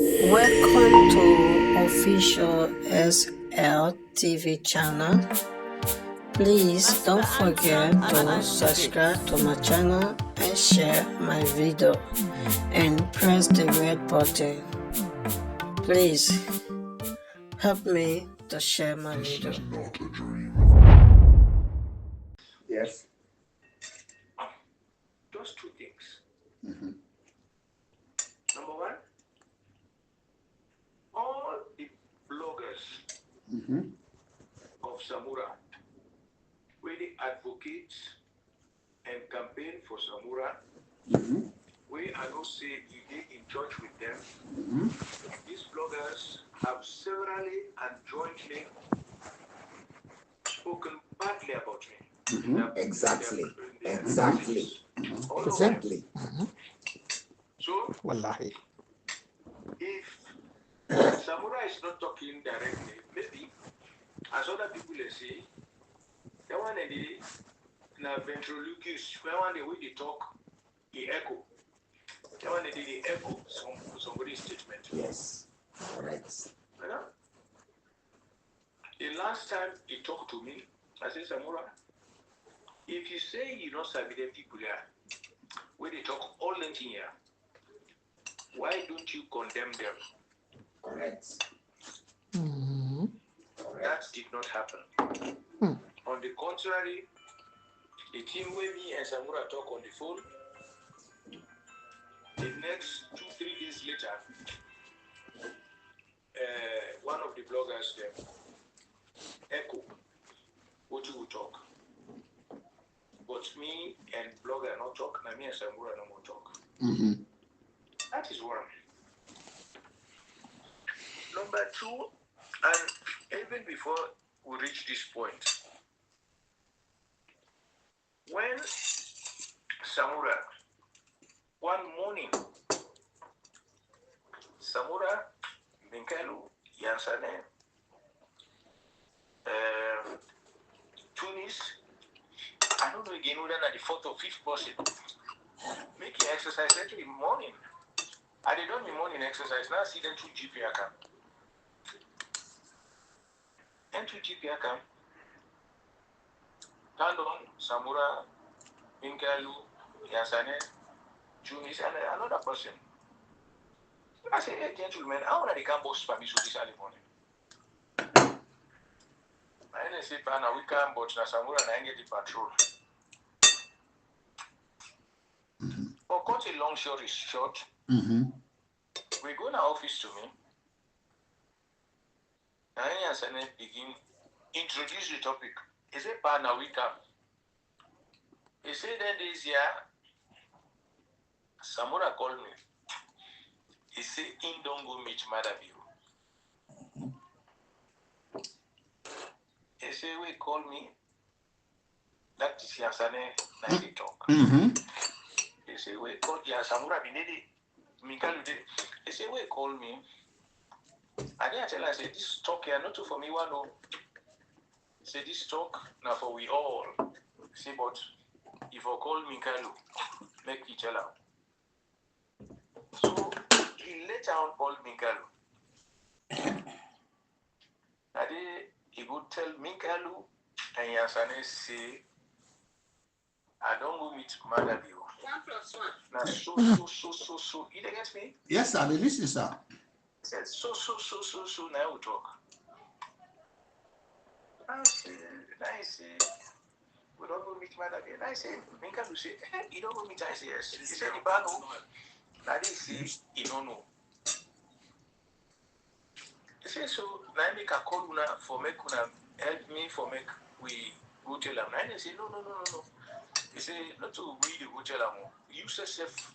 Welcome to official SL TV channel. Please don't forget to subscribe to my channel and share my video and press the red button. Please help me to share my video. Yes. Just two things. Number one, all the bloggers of Samura, where they advocate and campaign for Samura, where I don't say if they in touch with them, these bloggers have severally and jointly spoken badly about me. Exactly. All of them. Exactly. So, Wallahi. if Samura is not talking directly, maybe as other people they say, that one they na ventriloquist, that one the way they talk, he echo. That one they echo somebody's statement. Yes. Correct. You know? The last time he talked to me, I said, Samura, if you say you don't serve the people here, where they talk all in here, why don't you condemn them? Correct. That did not happen. On the contrary, the team where me and Samura talk on the phone, the next 2-3 days later, one of the bloggers them echo what you will talk. But me and blogger not talk, and me and Samura no more talk. That is one. Number two, and even before we reach this point, when Samura, one morning, Samura, Minkelu, Yansane, Tunis, I don't know again whether the fourth or fifth person, making exercise every morning. I did not morning exercise, now see them to GP account. And to GP account, Tandon, Samura, Minkelu, Yansane, Tunis, and another person. I said, hey, gentlemen, how are they can boss for me so this early morning? I didn't say, Pana, we can't boss na Samura and I get the patrol. But cut a long story short, we go in the office to me, and I begin introduce the topic. He said, Pana, we come. He said, then this year, Samura called me. He said, in don't go meet Madabio. He said, we call me. That is Yansane, night talk. He said, we call Samura Binedi. Mikalu did. He said, we call me. And then I tell her, I said, this talk here, not for me, one. He said, this talk, now for we all. He said, but if I call Mikalu, make me tell her. So, he later on called Mikalu. And he would tell Mikalu and Yansane say, I don't go meet Madabio. 1+1. Now, so. You get me? Yes, sir. They listen, sir. He said, so. Now we talk. I say, we don't go meet Madabio. I say, Mikalu say, you don't go meet. I say, yes. He said, the bano. Now they say, you don't know. He said, so now I make a call for make help me for make we go tell him. And I say, no. He said, not to we the go tell him. You yourself,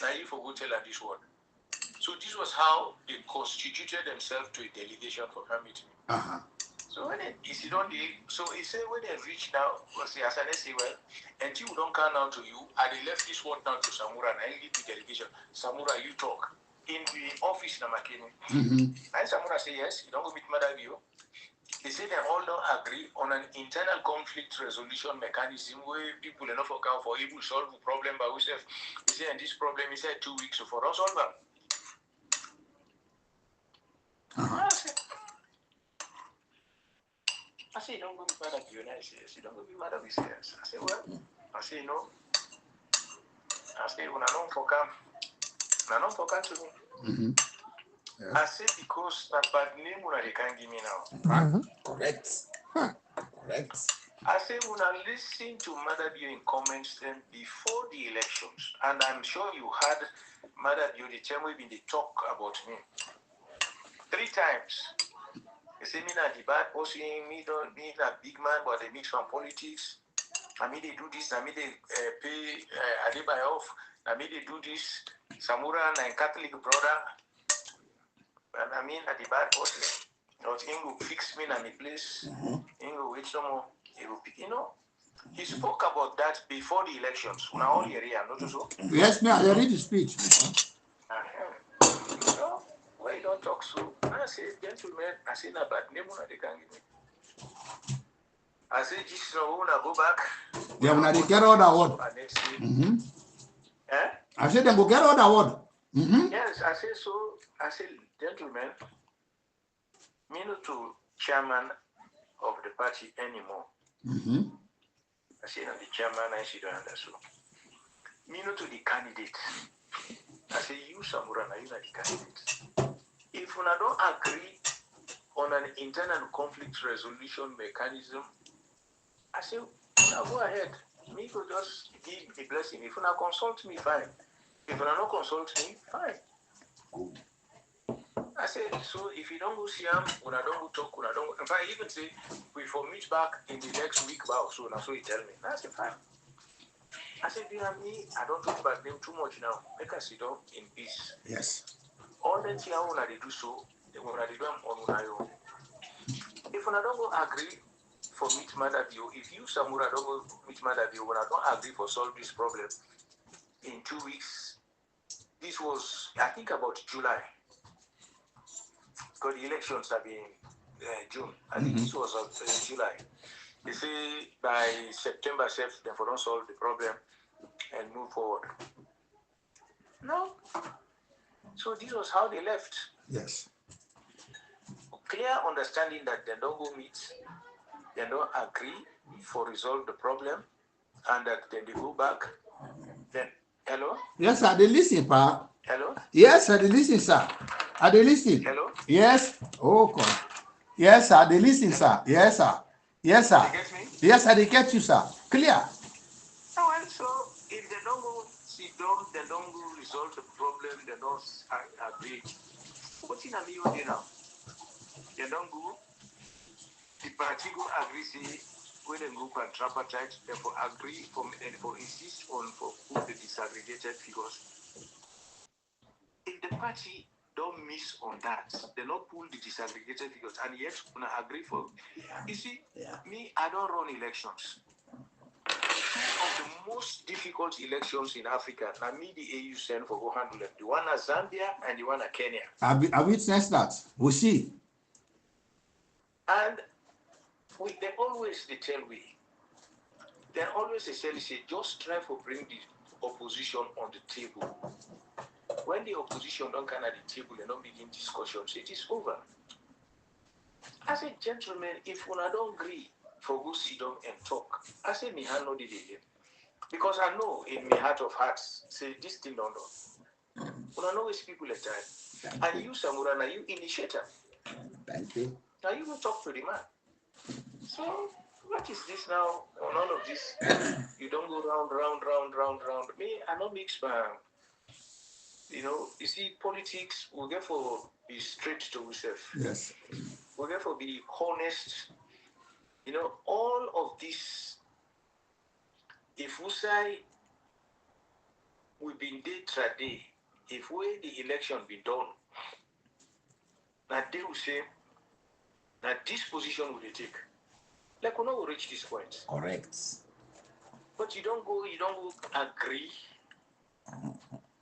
now you for go tell him this one. So this was how they constituted themselves to a delegation for her meeting. So when he said so he said when they reach now, because as I say, well, until we don't come now to you, and they left this one down to Samura and I lead the delegation. Samura, you talk. In the office na Makini. And Samura say yes, you don't go meet Madabio. He said they all don't agree on an internal conflict resolution mechanism where people enough account for able to solve the problem by ourselves. He said, and this problem is 2 weeks for us solve them. I say, don't go be mad at you. And I say, don't go be mad at me. I say, well, I say, no. I say, when I don't forget to me. Mm-hmm. Yes. I say, because that bad name they can't give me now. Uh-huh. Correct. Correct. I say, when I listen to Mother Bio in comments then before the elections, and I'm sure you had Mother Bio the time we been they talk about me 3 times. They say me not the bad person, me don't me a big man, but they mix from politics. I mean they do this, I mean they pay Adibai off, I mean they do this. Samura and Catholic brother, and I mean at the bad person. But he will fix me in my place. He will wait some more. He will pick, He spoke about that before the elections. Una all here, not so. Yes, me. I read the speech. Why you don't talk so? I say, gentlemen, I say, na bad name they can give me. I say, just now, when I go back. They will get all that word. I said, they will get all that word. Yes, I say so. I say, gentlemen, me not to chairman of the party anymore. I say, I'm the chairman, I see don't understand. Me not to the candidate. I say, you, Samura, you are the candidate. If we don't agree on an internal conflict resolution mechanism, I say, now go ahead. Me could just give the blessing. If you not consult me, fine. If you not consult me, fine. I said, so if you don't go see him, when I don't go talk, when I don't go, in fact, even say, we for meet back in the next week, so now, so he tell me. I said, fine. I said, you know me, I don't talk about them too much now. Make us sit down in peace. Yes. All that here, when I do so, when I do them on my own. If I don't go agree for meet Mother Bio, if you, Samura, don't go meet Mother Bio, when I don't agree for solve this problem in 2 weeks, this was, I think, about July. Because the elections have been June. I think this was July. They say by September, they don't solve the problem and move forward. No. So this was how they left. Yes. Clear understanding that they don't go meet, they don't agree for resolve the problem, and that then they go back. Then, hello? Yes, sir. They listen, pa. Hello? Yes, sir. They listen, sir. Are they listen? Hello? Yes. Oh, God. Yes, sir. They listen, sir. Yes, sir. Yes, sir. They get me? Yes, sir. They get you, sir. Clear. Oh, well, so if they don't go sit down, they don't go resolve the problem, they don't agree. What's in a million now? They don't go. The party go agree, say, when they go and tripartite, therefore agree and for insist on for put the disaggregated figures. If the party don't miss on that, they not pull the disaggregated figures, and yet when I agree for, you see, me, I don't run elections. Two of the most difficult elections in Africa, now me the AU send for go handle them. The one at Zambia and the one at Kenya. I witnessed that. We'll see. And they always they tell me, they always they say, just try to bring the opposition on the table. When the opposition don't come at the table and don't begin discussions, it is over. I said, gentlemen, if one don't agree for go sit down and talk, I said, me hand no did it. Because I know in my heart of hearts, say this thing don't know. When I know it's people at time. And you, Samura, now you initiator. Thank you. Now you will talk to the man. So what is this now? On all of this, you don't go round. Me, I don't mix my. You see, politics. We get for be straight to ourselves. Yes. We get for be honest. All of this. If we say we've been there today, if we the election be done, that they will say that this position will they take. Like we know we reach this point. Correct. But you don't go agree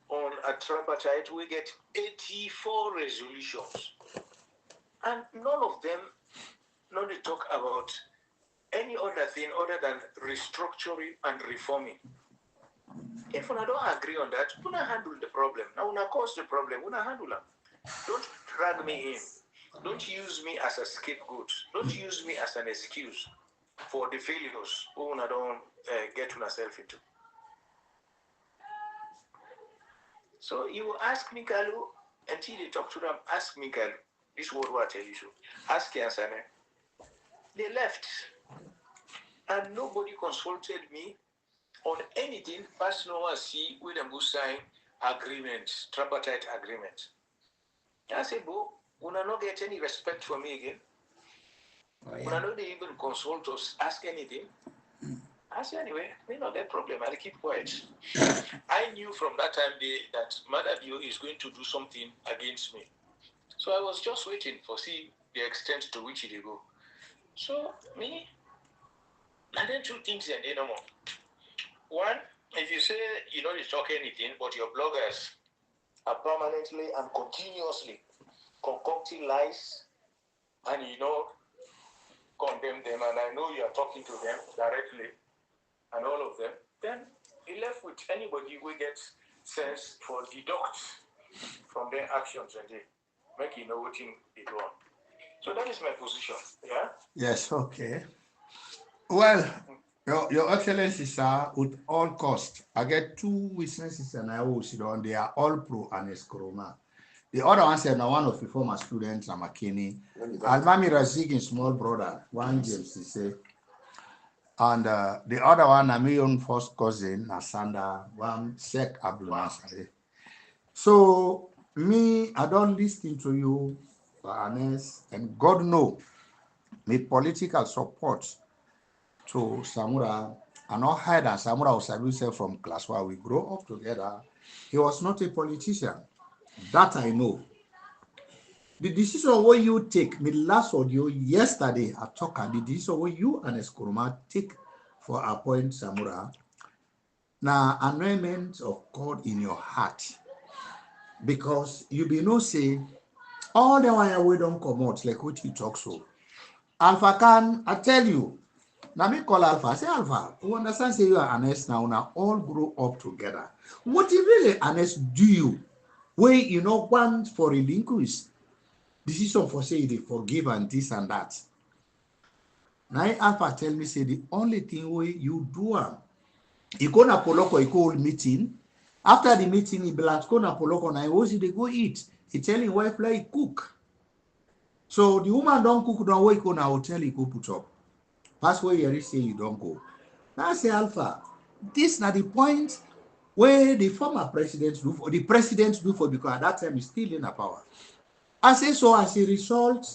on a tripartite. We get 84 resolutions. And none of them, they talk about any other thing other than restructuring and reforming. If we don't agree on that, we don't handle the problem. Now we cause the problem, we don't handle them. Don't drag me in. Don't use me as a scapegoat. Don't use me as an excuse for the failures who I don't get myself into. So you ask Mikalu, until they talk to them, ask Mikalu. This word what I tell you. Ask Yansane. They left. And nobody consulted me on anything past no one see with them go sign agreement, tripartite agreement. I say, Bo, when I not get any respect for me again, when I know they even consult us, ask anything. I say, anyway, me not that problem. I'll keep quiet. I knew from that time that Mother Bio is going to do something against me. So I was just waiting for see the extent to which they go. So me, I didn't do things and no more. One, if you say you don't talk anything, but your bloggers are permanently and continuously concocting lies and condemn them, and I know you are talking to them directly and all of them, then you left with anybody who gets sense for deduct from their actions and they make you know what thing they do on. So that is my position. Yeah? Yes, okay. Well, Your Excellency, sir, with all cost, I get two witnesses and I will sit on. They are all pro Ernest Koroma. The other one said, now one of the former students, Amakini, Almami Razik, small brother, one James, he say, and the other one, my own first cousin, Nasanda, one Sheikh Abdul Nasser. So, me, I don't listen to you, Ernest, and God know, me political support to Samura. I not heard that Samura was abusive from class where we grow up together. He was not a politician. That I know. The decision what you take, me last audio yesterday, I talk and the decision what you and Eskuruma take for appoint Samura. Now, anointment of God in your heart. Because you be no say, all the while we don't come out like what you talk so. Alpha can, I tell you, now me call Alpha. I say Alpha, who understand say you are Ernest now all grow up together. What if really Ernest do you? Where you know want for relinquish decision for say they forgive and this and that. Now Alpha tell me say the only thing way you do you go na poloko you go meeting. After the meeting, he be like go na poloko na he they go eat. He tell him wife like cook. So the woman don't cook don't wake on a hotel he go put up. That's where you say you don't go. Now say Alpha, this not the point where the former president do for the president do for because at that time he's still in the power. I say so as a result,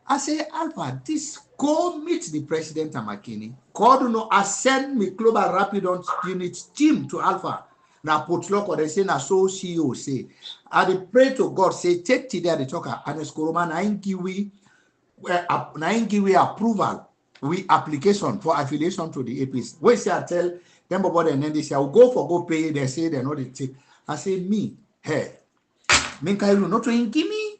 I say Alpha, this go meet the president Amakini. God no ascend me global rapid unit team to Alpha. Now put lock or they say na so CEO say. I dey pray to God say take today the talker and Koroma na give we approval we application for affiliation to the APC. We say I tell them about and then they say I will go pay. They say they know they take. I say me, hey, Minkailu not to give me.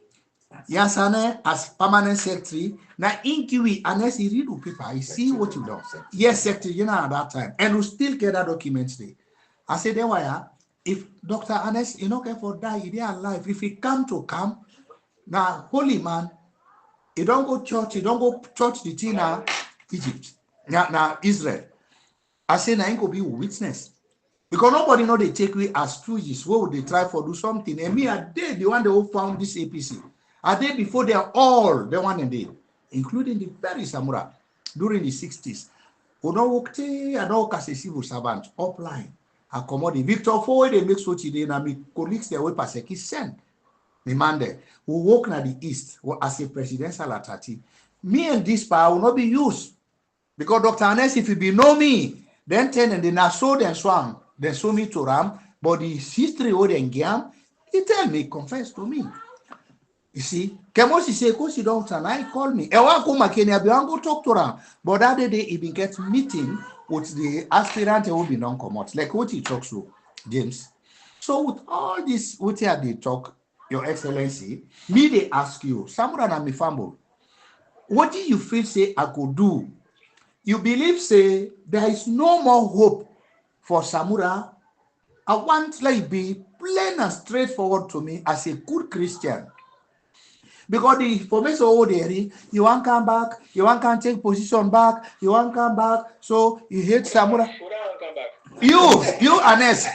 Yasane as permanent secretary. Now inquiry unless he read the paper, I see what you do. Yes, secretary, at that time, and we still get that document there. I said, then why? If Dr. Ernest, care for die, he alive. If he come to come, now holy man. He don't go church, the thing now Egypt. Now Israel. I say now he could be witness. Because nobody know they take me as stooges. What would they try for do something? And me are they the one who found this APC. Are they before they are all the one and they, including the very Samura during the 60s. Who don't work and all as a civil servant upline. Accommodate Victor Ford, they make so today and my colleagues their way Paseki send. The man there who work at the east as a presidential attachee. Me and this power will not be used. Because Dr. Ernest, if you be know me, then 10 and then I saw them swam, then saw me to Ram, but the history of the game, he tell me, confess to me. You see, Kemosi say, go sit down and I call me. Ewa kuma Kenya, be go talk to Ram. But that day, he been get meeting with the aspirant who be non-commot, like what he talks to, James. So with all this, what they talk, Your Excellency, me they ask you, Samura na mi fambo, what do you feel say I could do? You believe say there is no more hope for Samura? I want like be plain and straightforward to me as a good Christian. Because the information over there, you want come back, you want can take position back, you want come back, so you hate Samura. Come back. You Ernest,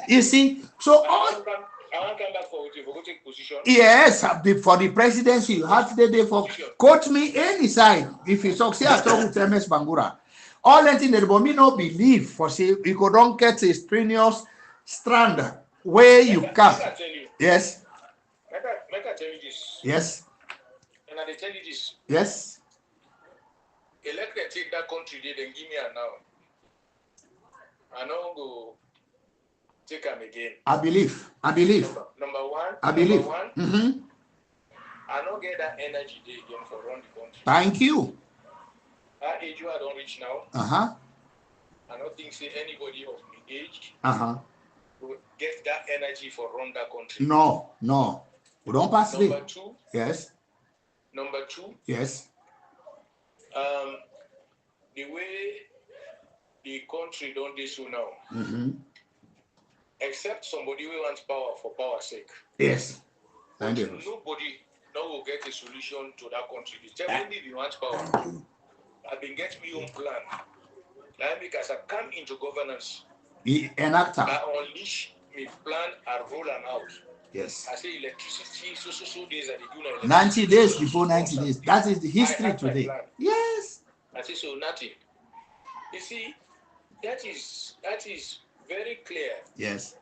you see, so I all want come back for go take position. yes, for the presidency, you have to day for quote me any side. If you succeed, I talk with MS Bangura. All that in the but me no believe for say you could don't get a strenuous strand where you can. Yes. Make I tell you this. Yes. And I tell you this. Yes. Elect and take that country, they then give me a now. I don't go take them again. I believe. Number one. I believe. Mm-hmm. I don't get that energy they again for run the country. Thank you. That age I don't reach now. I don't think say anybody of my age will get that energy for run that country. No. We don't pass it. Number two. Yes. Yes. The way the country don't do so now. Except somebody who wants power for power's sake. Yes. Nobody will get a solution to that country. Definitely if you want power. I've been getting my own plan. Like because I come into governance. I unleash my plan and roll them out. Yes. I say electricity, so days that they do 90 days before 90 days. That is the history today. Yes. I say so nothing. You see, that is very clear. Yes.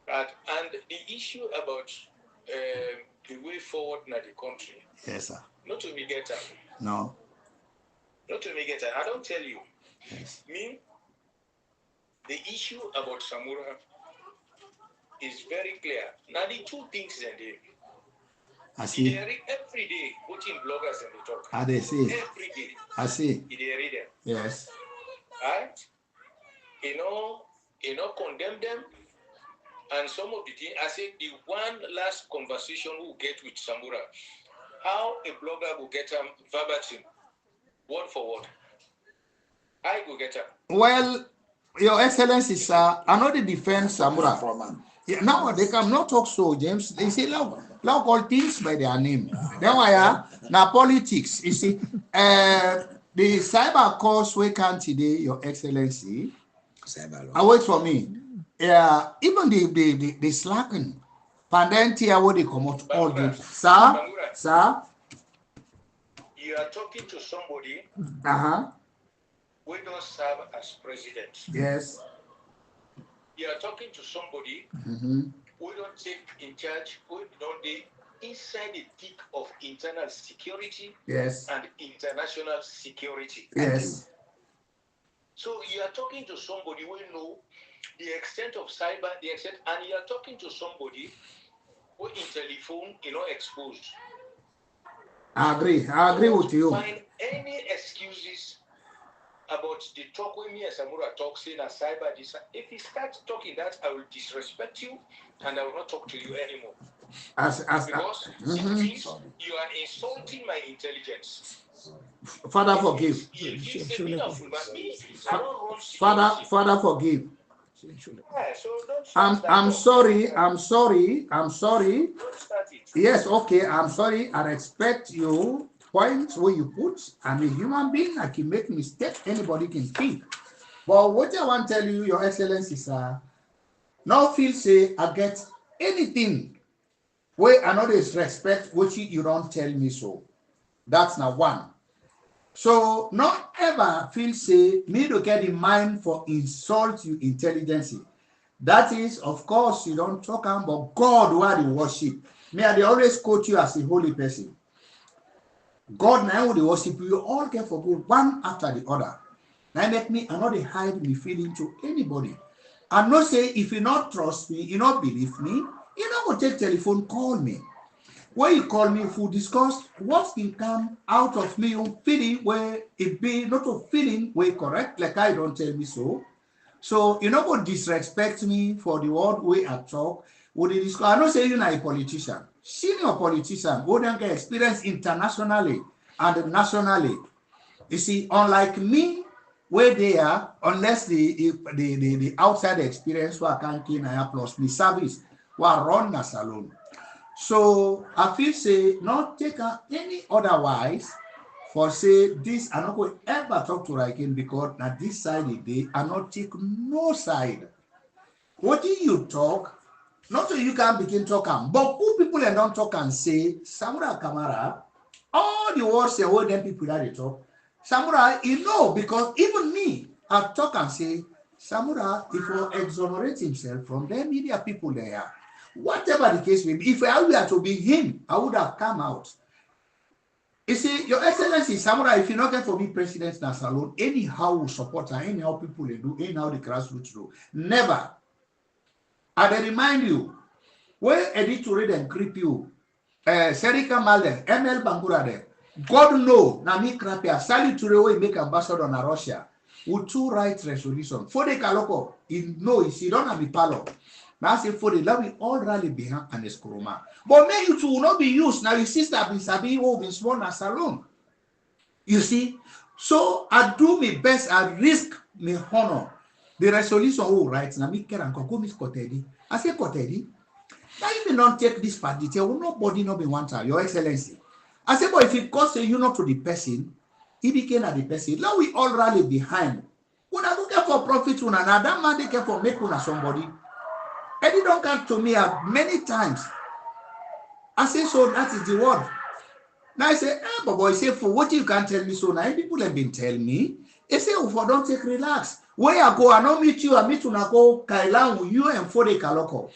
And the issue about the way forward in the country. Yes, sir. Not to me get up. No. Not to me get up. I don't tell you. Yes. Me, the issue about Samura is very clear. Now the two things in there. I see. Every day, putting bloggers and they talk. How they see. Every day. I see. They read them. Yes. Right? You know, condemn them. And some of the things, I said the one last conversation we'll get with Samura, how a blogger will get them verbatim, word for word. I go get them. Well, Your Excellency, sir, I know the defense Samura. Yeah, now they can not talk so, James. They say, look all things by their name. Then why now politics. You see, the cyber course we can today, Your Excellency. Wait for me. Yeah, even the slacking. Pandentia what they come out all the sir. You are talking to somebody who don't serve as president. Yes. You are talking to somebody who don't take in charge, who don't be inside the thick of internal security and international security. Yes. So you are talking to somebody who know the extent of cyber, and you are talking to somebody who in telephone, exposed. I agree with you. Find any excuses about the talk with me as Samura talk saying a cyber this. If he starts talking that, I will disrespect you and I will not talk to you anymore. Because it means you are insulting my intelligence. Father, forgive. Father, forgive. I'm sorry. Yes, okay, I'm sorry. I respect you. Points where you put. I'm a human being. I can make mistakes. Anybody can speak. But what I want to tell you, Your Excellency, sir, now feel say I get anything where I know there's respect, which you don't tell me so. That's now one. So not ever feel say me to get in mind for insult you intelligence. That is, of course, you don't talk about God while you worship. Me, they always quote you as a holy person. God now they worship you all get for good one after the other. Now make me I not hide me feeling to anybody. I'm not say if you not trust me, you not believe me, you not go take telephone, call me. When you call me, if we discuss what can come out of me, feeling where it be not a feeling where correct, like I don't tell me so. So you not go disrespect me for the word way I talk. Would they discuss? I don't say you're not a politician, senior politician, who don't get experience internationally and nationally. You see, unlike me, where they are, unless the outside experience who I can't plus me service, who run a salon. So I feel say not take any otherwise for say this I not go ever talk to her again because na this side they I not take no side. What do you talk? Not so you can begin talking, but who people and don't talk and say Samura Kamara, all the words and all them people that they talk. Samura, you know, because even me, I talk and say, Samura, if you exonerate himself from them media people there, whatever the case may be, if I were to be him, I would have come out. You see, Your Excellency, Samura, if you not get for me President Nasalon, anyhow we support her, anyhow people they do, anyhow the grassroots do. Never. I dey remind you, when editorial and creep you, Serika Malden, ML Bangura there, God know, na me crapia, Sally Ture make ambassador na Russia, with two right resolution. For the Kaloko, he know, he don't have the palo. Now say for the love we all rally behind Ernest Koroma. But may you two will not be used. Now your sister been sabi who been small na salon. You see, so I do my best, I risk my honor. The resolution who writes na me care and go miss Kotedi. I say Kotedi. Now if you don't take this part detail, will nobody not be one time, Your Excellency. I say, but if it costs you not to the person, he became at the person. Now we all rally behind. When I don't care for profit, when that man they care for make una somebody. Eddie don't come to me many times. I say, so that is the word. Now I say, but boy, say for what you can tell me so now people have been telling me. They say, oh, for don't take relax. Where I go, I don't meet you, I meet una go Kailan with you and for the Kaloko.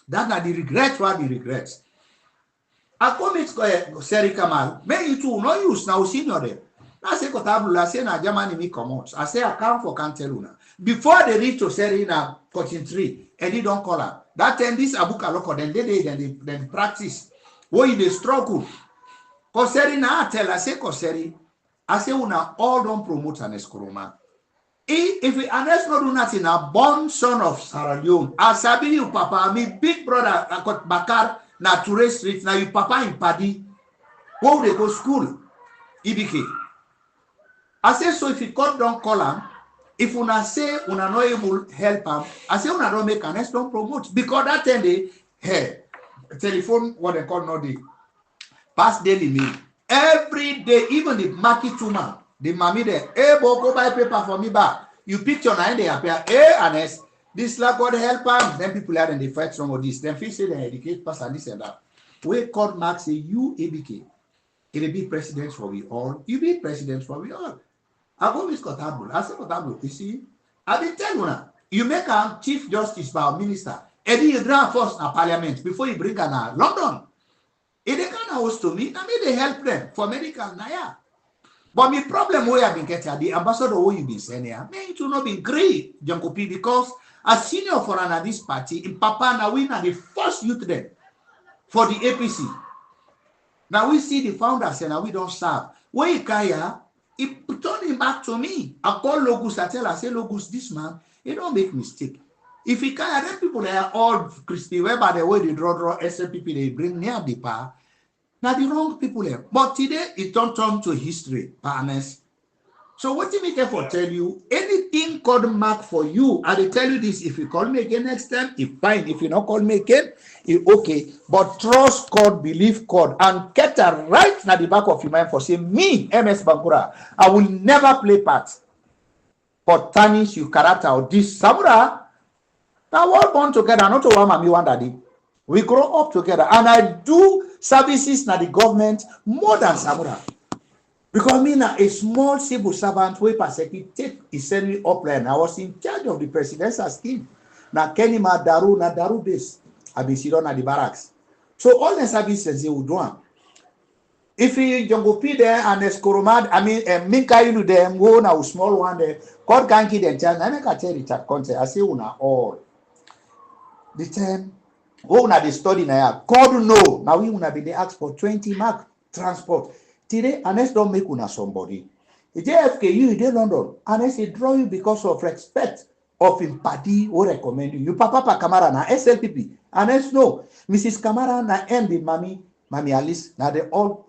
That are the regrets, what the regrets. I come meet Seri Kamal. May you too, no use now senior there. I say Kotabula, I say na Germany me come out. I say I come for Canteluna. Before they reach to Seri na cotton tree, and they don't call her. That time this Abu Kaloko, then they practice. Where they struggle. Koseri na tell I say Koseri, I say una all don't promote Ernest Koroma. If we Ernest not do nothing, a born son of Sierra Leone, Asabi you papa, me big brother, I got Bakar, na Ture Street, now you papa in Paddy, where they go school, EBK. I say, so if you cut down call him, if una say una no able help him, I say una don't make Ernest don't promote, because that time they, hey, telephone, what they call not the pass daily mail. Every day, even the market woman, the mommy there, hey, go buy paper for me back. You picture now, they appear, hey, Ernest, this like God help them. Then people are in the fight some of this. Then feel say they educate pass and this and that. We called Mark say, you ABK, it'll be president for we all. You be president for we all. I go with Kotable. I say Kotable, you see, I been telling you now, you make a chief justice by a minister, and then you draw first a parliament before you bring an London. If they can host to me, I mean they help them for medical now, yeah. But my problem where I've been getting the ambassador who you been sending here, may it will not be great, Jankopi, because as senior for this party, in Papa now we are the first youth then for the APC. Now we see the founders and now we don't serve. When you kaya, he turn him back to me. I call Logus, I tell, I say, Logus, this man, he don't make mistake. If he kaya, then people they are all crispy, whereby the way they draw SLPP, they bring near the power. Now the wrong people there. But today, it don't turn to history, partners. So what do you for tell you? Anything called mark for you, I will tell you this. If you call me again next time, it's fine. If you not call me again, it's okay. But trust God, believe God, and get a right at the back of your mind for saying, me, MS Bangura, I will never play part for tarnish your character or this. Samura, now we're all born together, not to one mommy one daddy. We grow up together, and I do services na the government more than Samura. Because me na a small civil servant wey Paseki take he send me up there. I was in charge of the presidential scheme. Na Kenima Daru, na Daru base. I been sit on at the barracks. So all the services they would do. If you go P there and Eskoromad, I mean Minka you them go na small one there. God can't keep them child. I make a tell the chat concept. I say una all the time. Oh, na the study now. God know. Now we una be they ask for 20 mark transport. Today, Ernest don't make una somebody. The JFK, you in London, Ernest he draw you because of respect of him party who recommend you. You Papa Kamara na SLPP. Ernest no. Mrs. Kamara na end the Mami Alice. Now they all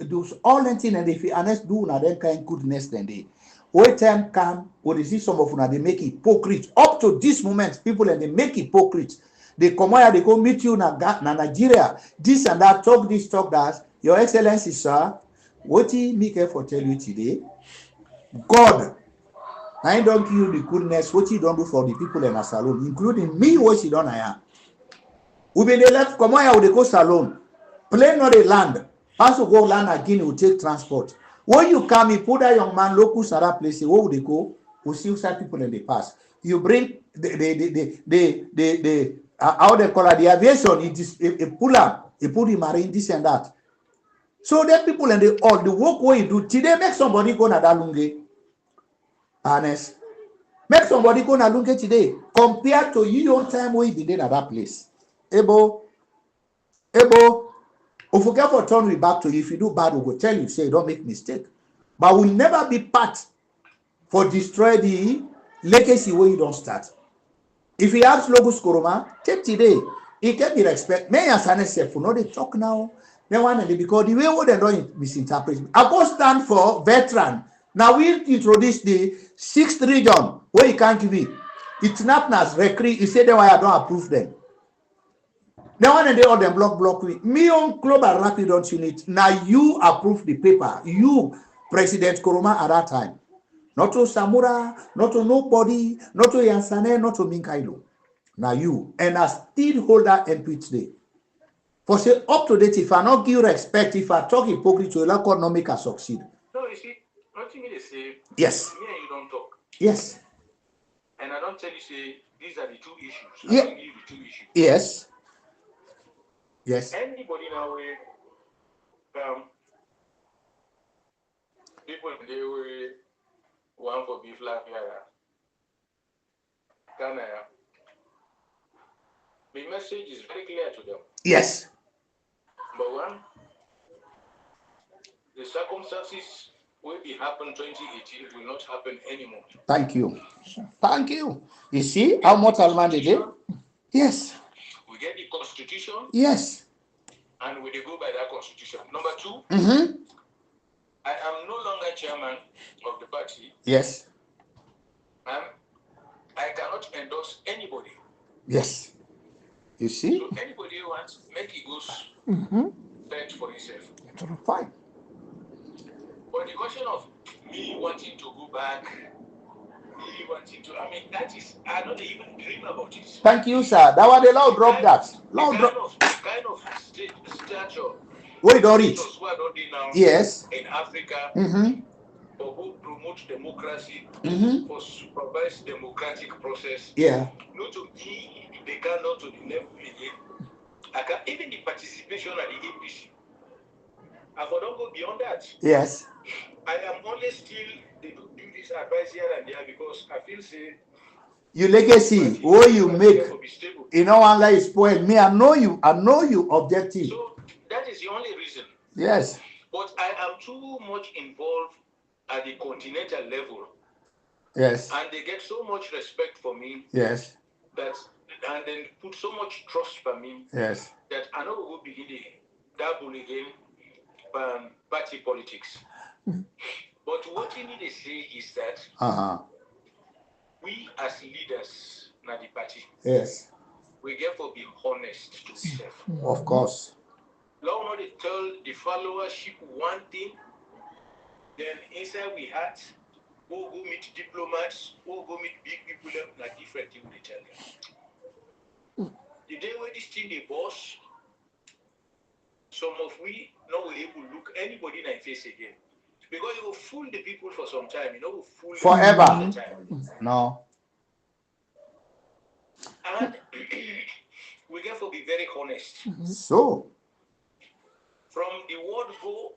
do all anything and if Ernest do na them kind goodness then they. When time come, when they see some of una they make hypocrite. Up to this moment, people and they make hypocrite. They come out, they go meet you na Nigeria. This and that, talk this, talk that. Your Excellency, sir, what he make for tell you today? God, I don't give you the goodness, what he don't do for the people in a salon, including me, what he done I am. We be the left, come out, they go salon. Plane not a land. Pass to go land again, will take transport. When you come, you put that young man, local Sarah place, where would they go? We see some people in the past. You bring how they call it, the aviation, it is a puller, you put the marine, this and that. So then people and the all the work what you do today make somebody go na that lunge. Honest. Make somebody go na lunge today compared to you own time where you be there at that place. Ebo, if we get for turn we back to you, if you do bad, we go tell you, say, don't make mistake. But we'll never be part for destroy the legacy where you don't start. If you ask Logos Koroma, take today, it can be respect. May as an self for no they talk now. They want to because the way what they don't misinterpret. I go stand for veteran. Now we introduce the 6th region where you can't give it. It's not as recre. You say that why I don't approve them. Now when they all them block me on global rapid don't unit. Now you approve the paper. You President Koroma at that time. Not to Samura, not to nobody, not to Yansane, not to Minkailo. Now you and I still hold that MP today. For say up to date, if I not give respect, if I talk hypocrite, you will not make us succeed. No, you see, what you mean to say, yes. Me and you don't talk. Yes. And I don't tell you, say, these are the two issues. Yeah. I don't give you the two issues. Yes. Yes. Anybody now way, people they way one for beef like Ghana. The message is very clear to them. Yes. But one, the circumstances will be happen 2018 will not happen anymore. Thank you. Thank you. You see how much Alman they did? Yes. We get the constitution. Yes. And we go by that constitution. Number two, I am no longer chairman of the party. Yes. I cannot endorse anybody. Yes. You see? So anybody who wants, make it goes fetch for himself. Fine. But the question of me wanting to go back, me wanting to, I mean, that is, I don't even dream about it. Thank you, sir. That was the law drop that. Law drop. The kind of stature. Wait, don't reach. Now yes. In Africa. For who promote democracy, for supervise democratic process. Yeah. Not to be the candidate to the level again. I can even the participation at the APC. I don't go beyond that. Yes. I am only still they do this advice here and there because I feel say your legacy, what you make, you know, unless it's spoiled. Me, I know you objective. So that is the only reason. Yes. But I am too much involved at the continental level. Yes. And they get so much respect for me. Yes. That and then put so much trust for me. Yes. That I know we will begin to dabble again party politics. But what you need to say is that we as leaders in the party, yes, we get to be honest to ourselves. Of course. Now not they tell the followership one thing, then inside we had we'll go meet diplomats, we'll go meet big people like different things they tell them. The day when this thing they boss, some of we now will able to look anybody in the face again. Because you will fool the people for some time, you know, will fool forever. Them for time. No. And we get to be very honest. So from the word go,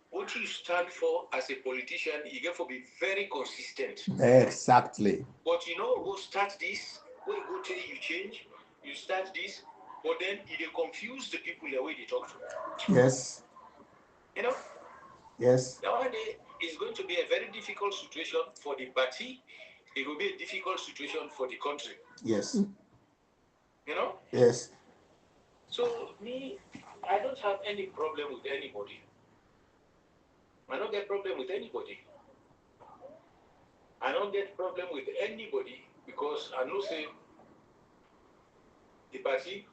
what you stand for as a politician, you get to be very consistent. Exactly. But you know, go start this, when you go tell you change, you start this, but then you confuse the people the way they talk to. Yes. You know? Yes. Now one day is going to be a very difficult situation for the party. It will be a difficult situation for the country. Yes. You know? Yes. So me, I don't have any problem with anybody. I don't get problem with anybody. I don't get problem with anybody because I know say the party,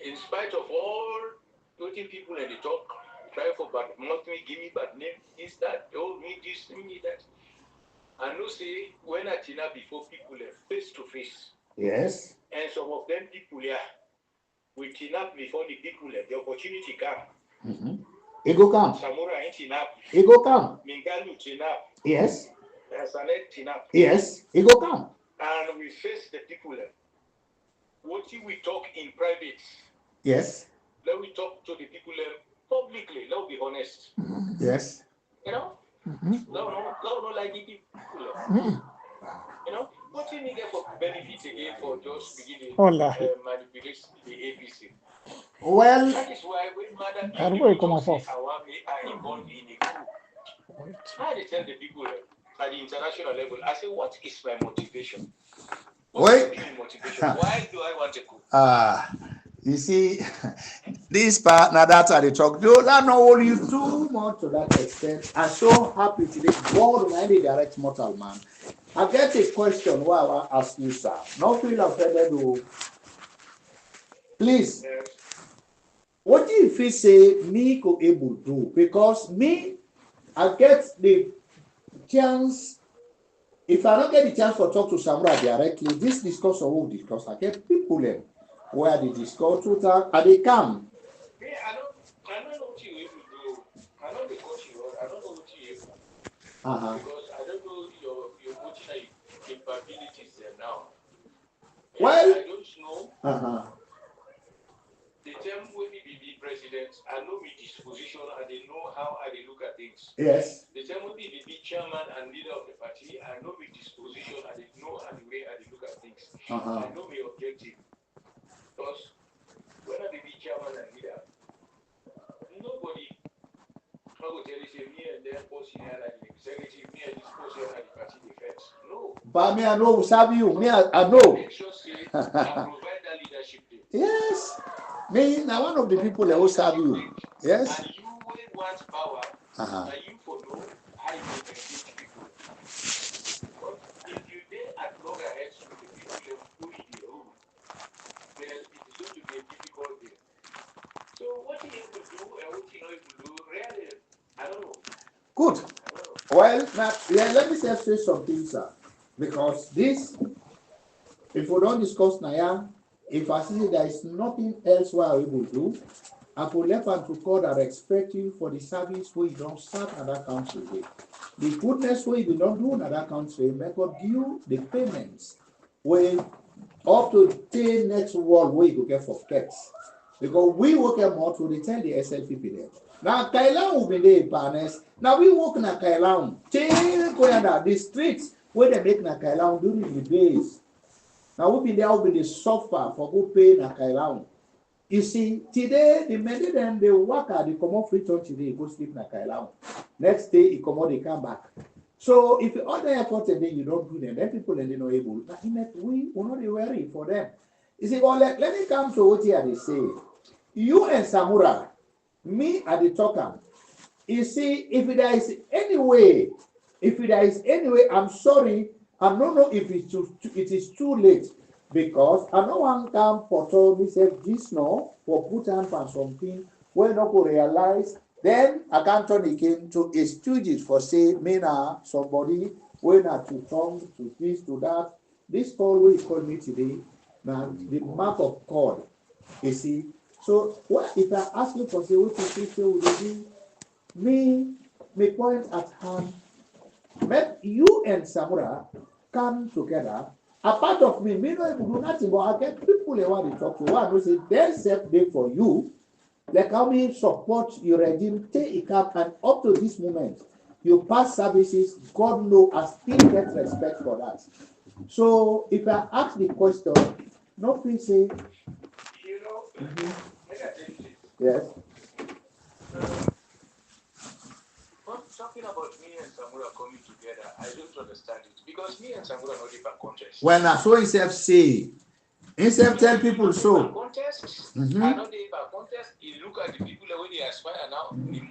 in spite of all 20 people in the talk, try for but not me, give me bad name, this, that, oh, me, this, me, that. I know say when I turn up before people face to face. Yes. And some of them people we turn up before the people the opportunity come. Mm-hmm. It go come. Samura ain't turn up. It go come. Mingalu turn up. Yes. Sanet turn up. Yes. It go come. And we face the people. What if we talk in private? Yes. Let we talk to the people publicly. Let's be honest. Yes. You know? Mm-hmm. No like the people. You know? What do you get for benefit again for just beginning manipulate the APC? Well, that is why when Madam people say I involved in a coup, I tell the people at the international level, I say, what is my motivation? What's my motivation? Why do I want a coup? You see, this part now that's how they talk. Though that not only you too much to that extent. I'm so happy today. God almighty direct mortal man. I get a question why I want to ask you, sir. Not feel offended though. Please. Yes. What do you feel say me could able to do? Because me, I get the chance. If I don't get the chance to talk to Samura directly, this discussion will discuss. I get people where they discuss to talk and they come. Me, I don't know what you able to do. I know the coach you are. I don't know what you able. Because I don't know your coaching capabilities there now. Well, I don't know. The term when we be president, I know my disposition and they know how I look at things. Yes. The term when we be chairman and leader of the party, I know my disposition and they know how the way I look at things. I know my objective. Because when I be chairman and leader, nobody I will tell you say me and them post here like the executive, me and this post here like the party defense. No. But me I know who serve you. Me I know. Make sure say I provide that leadership there. Yes. Me now one of the people that will serve you. Yes. And you will want power. And you for know how you engage people. But if you did at loggerheads with the people who you rule, then it is going to be a difficult thing. So what you able to do and what you not able to do, really, I don't know. Good. Well, now let me just say something, sir. Because this, if we don't discuss now, if I see there is nothing else we are able to do, I could let them to call that respect you for the service where you don't serve at that country with. The goodness where you don't do in that country, may God give you the payments where up to the next world where you go get for cats. Because we work more to tell the SLPP there. Now Kailan will be there, partners. Now we work na Kailan. Take the streets where they make na Kailan during the days. Now we be there, will be the suffer for go pay na Kailan. You see, today the men them they work at the common free town today, go sleep na Kailan. Next day he come out, they come back. So if you order airport and then you don't do them, then people and they not able. We will not be worried for them. You see, well, let me come to what here they say. You and Samura, me at the talker. You see, if there is any way, I'm sorry. I don't know if it is too late because I no one come for told me say this no for put on for something when not go realize. Then I can't turn again to a stooges for say me na somebody when not to come to this to that. This call we call me today now the mark of God. You see. So what if I ask you for say what you say would do? Me point at hand. Let you and Samura come together. A part of me no able do nothing, but I get people they want to talk to. One who say there's self day for you. Like how me support your regime, take it up, and up to this moment, your past services, God know, I still get respect for that. So if I ask the question, no please say. You know, Yes. Talking about me and Samura coming together, I don't understand it because me and Samura not even contest. When I saw himself say, himself tell people so. Contest. I know they even contest. You look at the people when they aspire now, the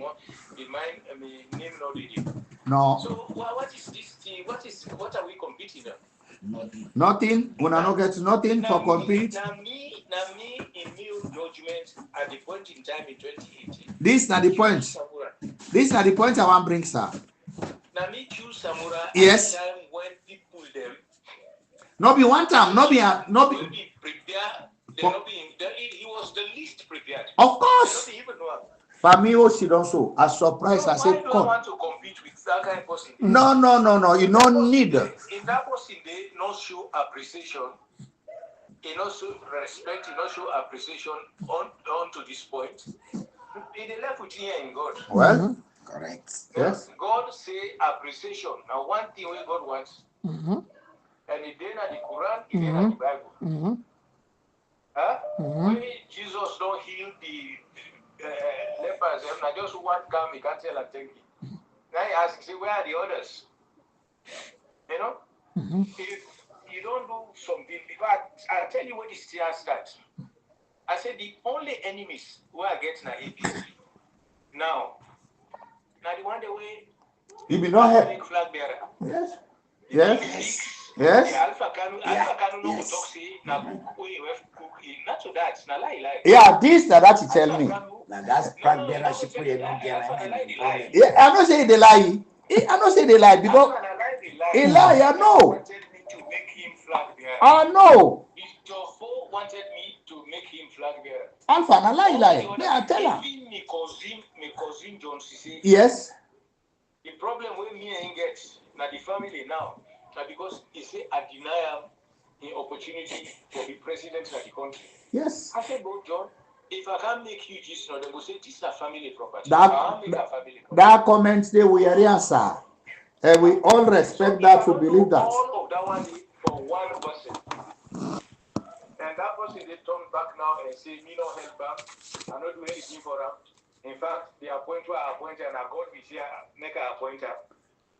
mind, name not reading. No. So what is this thing? What are we competing on? Nothing. When I not get nothing for compete. Now me, in new judgment at the point in time in 2018. This is not the point. This is not the point I want to bring, sir. Now me choose Samura yes. At the time when people them. No be one time. No be prepared. He was the least prepared. Of course. For me, she don't so. A surprise. I said, come. Want to compete with that kind of person? No. You don't need. In that person, they not show appreciation. He not show respect. He not show appreciation on to this point. He left with here in God. Well, correct. Yes. God say appreciation. Now, one thing we God wants. And it in the Quran, it in the Bible. When Jesus don't heal the lepers, and just one come, he can't tell and thank you. Now he asks, where are the others? You know? If you don't do something, because I'll tell you what this year starts. I said the only enemies who are getting an APC. Now the one the way you be not help. Flag bearer. Yes. Yes. Yes. Alpha Kanu no talk say na book we have cook not to that na lie. Yeah, this that you tell me. Now that's flag bearer ship we don't get. Yeah, I'm not saying they lie. I'm not saying they lie because he lie. I know. I know. Jofo wanted me to make him flag bearer. Alpha na lie. Yeah, I tell her. Even my cousin John Sisi. Yes. The problem with me and get now the family now because he say I deny him the opportunity to be president of the country. Yes. I said, but John, if I can't make you this, they will say this is a family property. That comment they will answer. And we all respect that to believe that. All of that one for one person. And that person they turn back now and say, me no help back. I not do anything for them. In fact, the appointer and I got this here, make an appointer.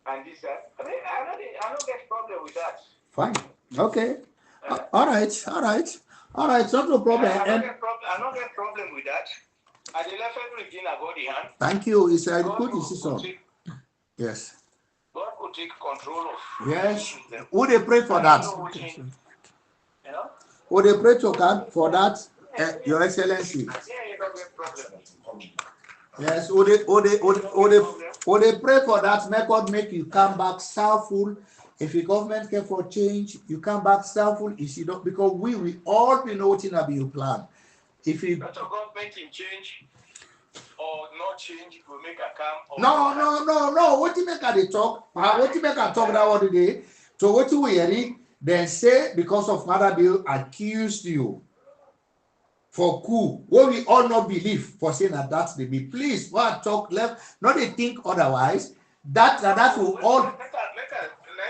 And this I mean, I don't get problem with that. Fine. Okay. All right. Not no problem. I don't get problem with that. I left everything I got the hand. Thank you. It's a good decision. Yes. God could take control of. Yes. Would they pray for that? You know? Would they pray to God for that, Your Excellency? Yes. Would they pray for that? May God make you come back soulful. If the government care for change, you come back soulful. If you don't, because we will all be noting about your plan. If you not a government in change or not change, will make a come. No. What you make at the talk? What you make a talk that other day? So what you hearing? Then say because of Mother Bill accused you for coup. What we all not believe for saying that that's the be. Please, what talk left? Not they think otherwise. That will all. Let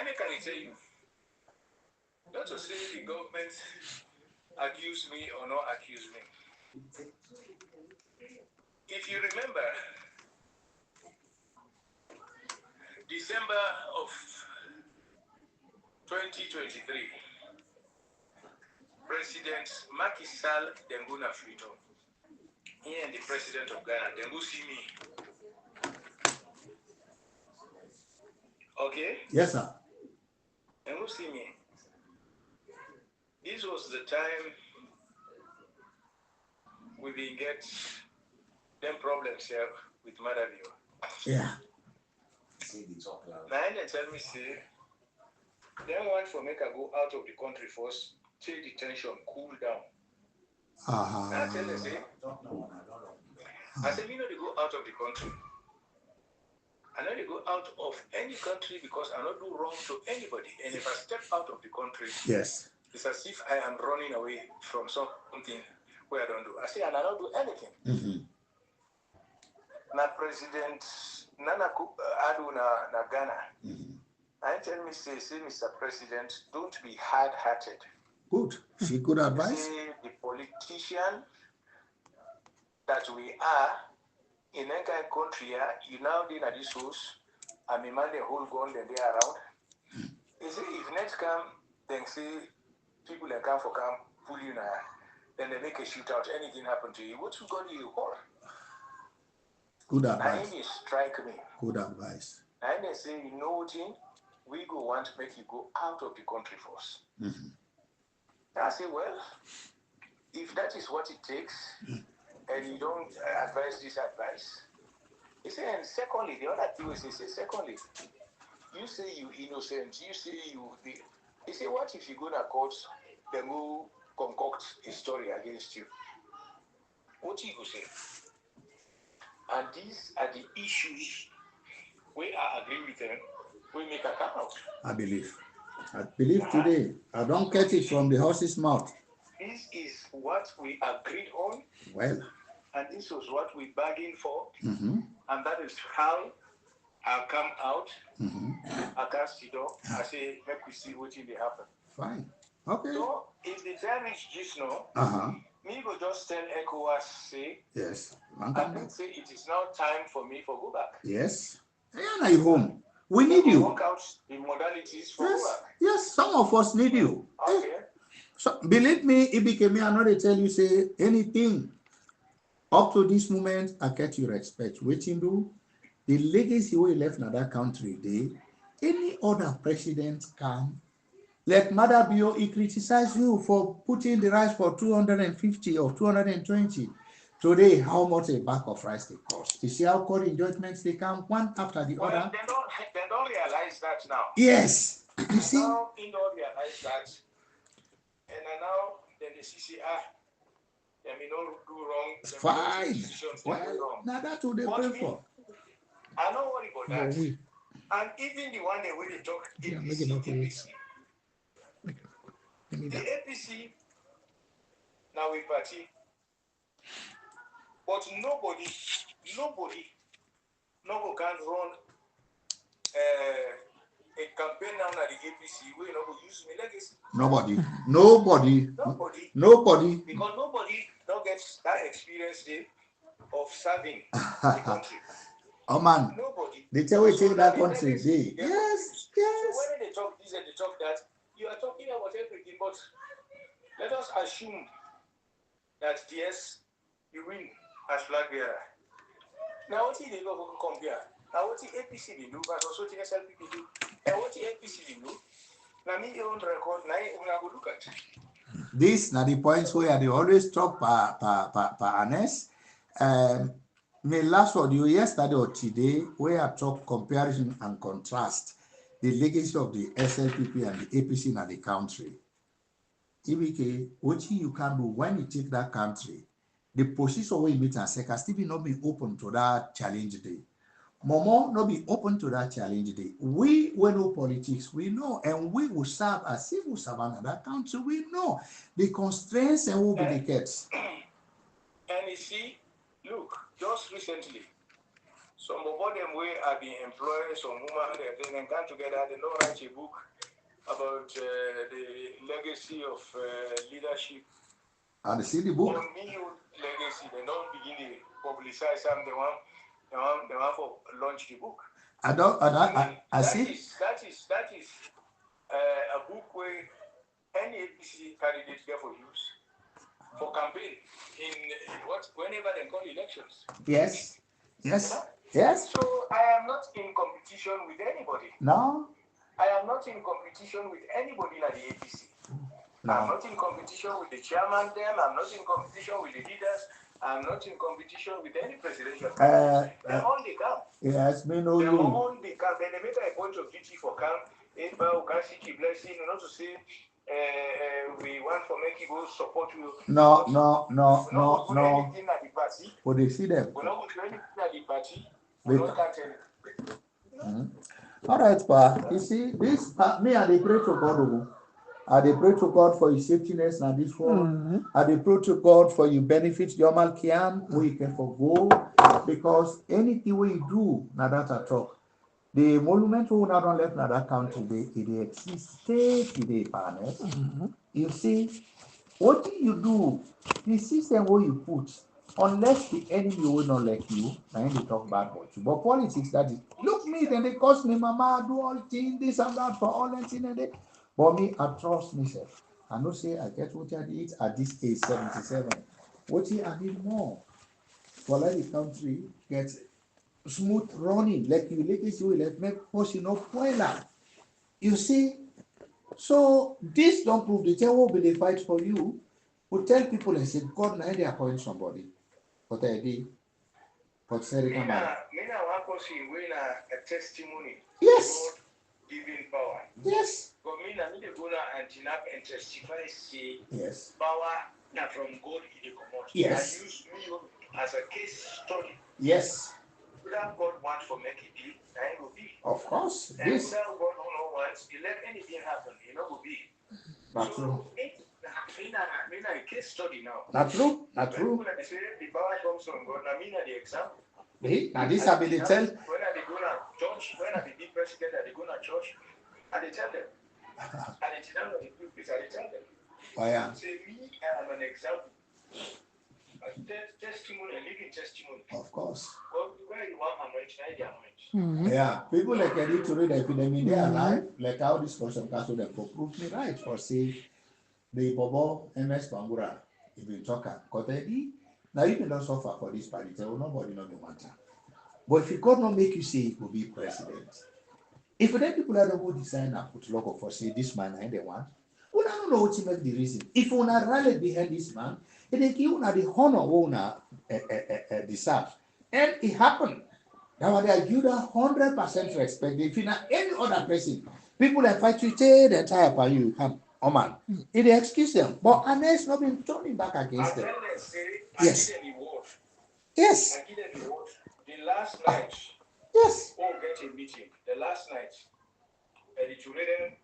me tell you. Not to say the government accuse me or not accuse me. If you remember, December of 2023, President Macky Sall Denguna Frito, he and the President of Ghana, Dengu see me. Okay? Yes, sir. Dengu see me. This was the time we will get them problems here with Madavio. Yeah. Now they tell me, say, they want for make I go out of the country first, take the tension, cool down. Now I tell them, say, I said, you know, they go out of the country. I know they go out of any country because I don't do wrong to anybody. And if I step out of the country, yes, it's as if I am running away from something where I don't do. I say, and I don't do anything. Now, President Nana Adu na Ghana, I tell me, say, Mr. President, don't be hard-hearted. Good. She good advice. Say the politician that we are in any kind of country, you now in this house, and man the whole gun then they are around. You see, if next come, then say people that come for camp, pull you now, then they make a shootout, anything happen to you, what you got you call? Good advice. Now strike me. Good advice. Now they say, you know what thing? we go want to make you go out of the country first. Mm-hmm. I say, well, if that is what it takes, and you don't advise this advice, he said, and secondly, the other thing is, he said, secondly, you say you innocent, you say you, he said, what if you go to court, then go concoct a story against you? What you go say? And these are the issues we are agree with them, we make a come out. I believe today. I don't get it from the horse's mouth. This is what we agreed on. Well. And this was what we bargained for. Mm-hmm. And that is how I come out. Mm-hmm. I cast the door. I say, make we see what will happen. Fine. Okay. So if the time is just now, me go just tell ECOWAS say, yes. I can say it is now time for me for go back. Yes. Yeah, you're home. We need you. Work out the modalities for go back. Yes, some of us need you. Okay. So believe me, it became me. I know they tell you say anything up to this moment. I get your respect. Waiting do the legacy we left in that country. Any other president come. Like Mother Bio, he criticized you for putting the rice for 250 or 220. Today, how much a bag of rice they cost? You see how court judgments they come one after the other. They don't realize that now. Yes. You see? Now they don't realize that. And now then the CCR, they may not do wrong. Fine. Well, now that's what they pray for. I don't worry about that. And even the one that we talk APC. The APC now we party, but nobody can run a campaign now at the APC. We not go use me legacy. Nobody. Because nobody don't get that experience of serving the country. Oh man, nobody. They tell you take that country. Yes. So when they talk this and they talk that, you are talking about everything, but let us assume that yes, you win as flag bearer. Now what they go compare? Now what the APC they do, but also the SLP do, and what the APC they do. Now me own record, now I go look at. This now the points where they always talk per Ernest. My last audio yesterday or today, where I talk comparison and contrast the legacy of the SLPP and the APC in the country. EBK, what you can do when you take that country, the position where you meet and second, still be not be open to that challenge day. Momo not be open to that challenge day. We know politics, we know, and we will serve as civil servant in that country. We know the constraints and will be the cats. And you see, look, just recently, some of them we have been employed, some women they then come together, they don't write a book about the legacy of leadership. And see the book? On new legacy, they don't begin to publicize them, they want to launch the book. I see. That is a book where any APC candidate get for use for campaign whenever they call elections. Yes. Yes. You know? Yes. So I am not in competition with anybody. No. I am not in competition with anybody like the APC. No. I'm not in competition with the chairman them. I'm not in competition with the leaders. I'm not in competition with any presidential candidates. They're all they come. Yes, me know you. They're all they come. They make a point of duty for camp. If I can seek blessing, not to say we want for make people support you. No. But they see them. We're not going to anything at the party. We don't catch anything. All right, Pa. You see, this me and the pray to God. I pray to God for your safetyness and this one. I pray to God for your benefits, your Malkiam, where you can forgo. Because anything we do, now that I talk. The monument who not on left in that country, they exist, they partners. You see, what you do, the system where you put, unless the enemy will not like you, and they talk bad about you. But politics, that is, look me, then they cost me, mama, do all things, this and that for all and thing and that. But me, I trust myself. I know say I get what I did at this age, 77. What I need more for let the country get smooth running, like you legacy will make pushing up spoiler. You see, so this don't prove the tell will be the fight for you. We tell people and say, God, now they appoint somebody. But I did. But Samura Kamara. Mina wako si wina a testimony. Yes. God giving power. Yes. But mina me go na and tinap and testify say Yes. power na from God in the commodity. Yes. I use me as a case study. Yes. Without God wants for make it be, I will be. Of course. And This. without God no wants, you let anything happen, you know will be. Not true. Mina a case study now. Not true. Not true. When I say the power comes from God, now mina the example. Now this have been the tell. When I go to church, when I be president, I go to church, and they tell them. And they tell them the people, I tell them. Oh yeah. Say me, I am an example. A testimony, a living testimony. Of course. Well, where you want anointing, I anointing. Yeah. People like I need to read the epidemic, they are alive. Like how this person castle them for prove me right or say the Bobo Ernest Bai Koroma, if you talk because now you can don't suffer for this party, so nobody know the matter. But if God not make you say he will be president, if then people are not design and put local for say this man and they want, we don't know what to make the reason. If we not rally behind this man, it they give una the honor we deserve. And it happened. Now they give that 100% respect. If you not any other person, people that fight you, say the entire for you come. Oh man, it excuse them. But Ernest not been turning back against them. Yes. Yes. I give them the word. The last night, Yes. oh, get a meeting. The last night, the children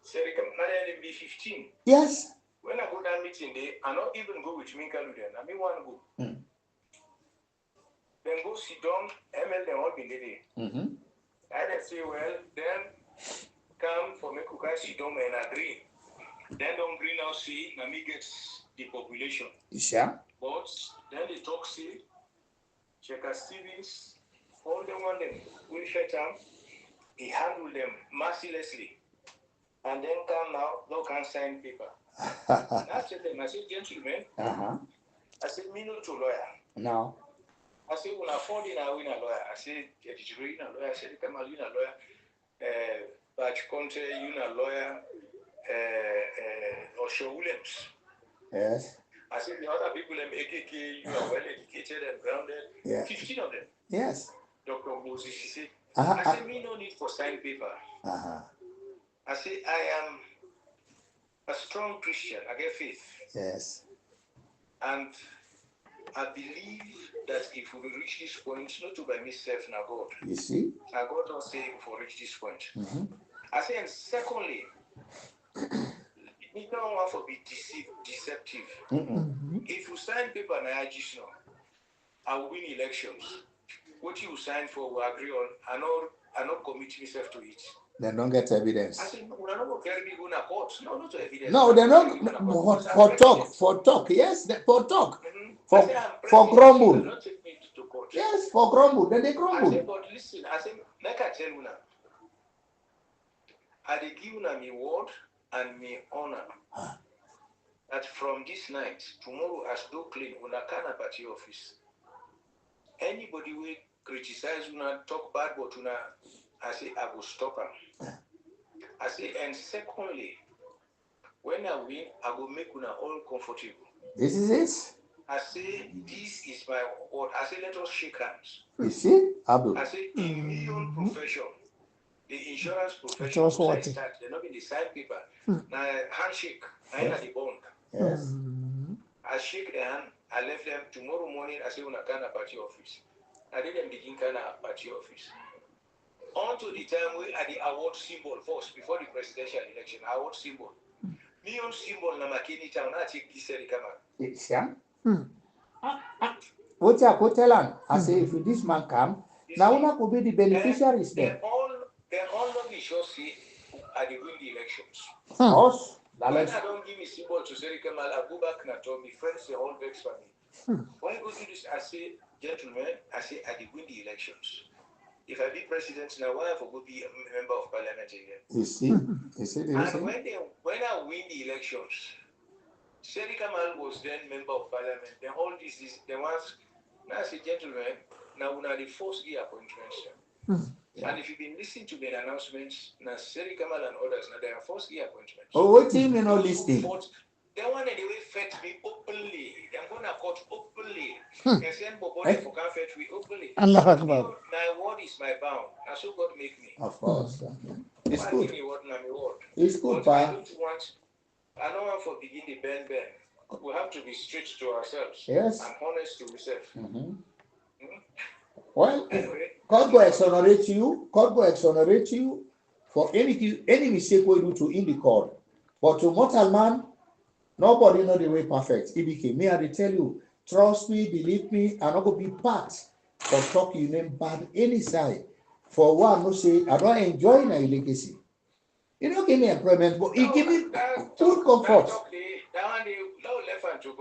said, "Come, be 15." Yes. When I go that meeting, I not even go with Minka Luden. I mean, one go. Then go sit down, ML, then all been there. I then say, well, then come for me, Kuka sit down and agree. Then don't agree now, see, Nami gets the population. Sure. But then they talk, see, Checker Stevens, all them on them, Wilfred Tam, he handled them mercilessly. And then come now, no can sign paper. I said them, I said, gentlemen, I said, me no to lawyer. No. I said, when I found in a winner lawyer, I said, you're a lawyer, I said, come on, you're a lawyer, Batch Conte, you're a lawyer, Osho Williams. Yes. I said, the other people, AKK, you are well educated and grounded. Yeah. 15 of them. Yes. Dr. Moses, he said, I said, me no need for signed paper. I say, I am a strong Christian. I get faith. Yes. And I believe that if we reach this point, not to by myself, now God. You see? Now God don't say if we reach this point. I say, and secondly, we don't want to be deceptive. If you sign paper now, I will win elections. What you sign for, we agree on. I not commit myself to it. They don't get evidence. I said, we're not going to carry me going to court. No, not to evidence. No, they're not for talk. For talk, yes, for talk. For grumble. Not take me to court. Yes, for grumble. Then they I grumble. said, but listen, I said, like I tell you now, I dey give you my word and my honor that from this night, tomorrow as do clean, una can at your office. Anybody will criticize una, talk bad about una, I say, I will stop them. I say, and secondly, when I win, I will make una all comfortable. This is it. I say, this is my word. I say, let us shake hands. You see, Abdul. I say, in my own profession, the insurance profession, start, they're not in the side paper. Now, handshake, I ain't at the bond. Yes. I shake their hand, I left them tomorrow morning, I say, when I can party office. I didn't begin kind of party office. On to the time we had the award symbol first, before the presidential election, award symbol. Me own symbol, na Makini town, I take this Kamara. Yeah. What's your hotel? I say, if this man come, now una could be the beneficiaries there. They all know me sure see I dey win the elections. Us. When I don't give me symbol to Samura Kamara, I go back and tell me friends, they all vex for me. When I go do this, I say, gentlemen, I say I dey win the elections. If I be president now, why I go be a member of parliament again? You see? And when I win the elections, Samura Kamara was then member of parliament. Then all this they want. Now I say, gentlemen, now we are the first year appointments. Yeah. And if you've been listening to the announcements, Naseri Kamal and others, now they are forced appointments. Oh, what team you know Those who listening? fought, they want anyway fetch me openly. They're going to court openly. They send Bobode for can fetch me openly. Allah Akbar. My word is my bound. That's what God make me. Of course. It's Why good. give me what my word? It's good, But I pa. don't want to begin the bend. We have to be straight to ourselves. Yes. And honest to ourselves. Well, Anyway, God will exonerate you. God will exonerate you for any mistake we do to in the court. But to mortal man, nobody know the way perfect. It became me, I tell you, trust me, believe me, I'm not going to be part of talking you name bad any side. For one, no say, I don't enjoy my legacy. You don't give me employment, but he give me full comfort. That one they left and to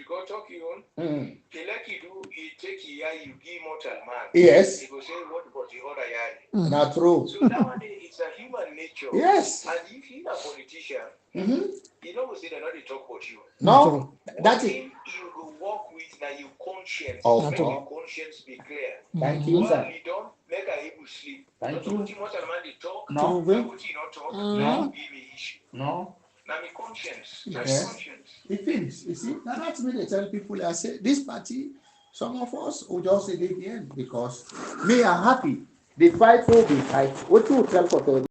God talk you on. He like you do, he take you give mortal man. Yes. He go say what about the other yard. Not true. So that one it's a human nature. Yes. And if he's a politician, you know say they're not they talk about you. No, that's it. You will walk with now your conscience. Oh, make your conscience be clear. Thank you, sir. You don't make a able sleep. Thank you. Not mortal man they talk. No. What you not talk. No. Give me issue. No. Now my conscience. Yes. Conscience. It feels, you see. Now that's me they tell people, I say, this party, some of us will just say at the end because me are happy. The fight will be fight. What you tell for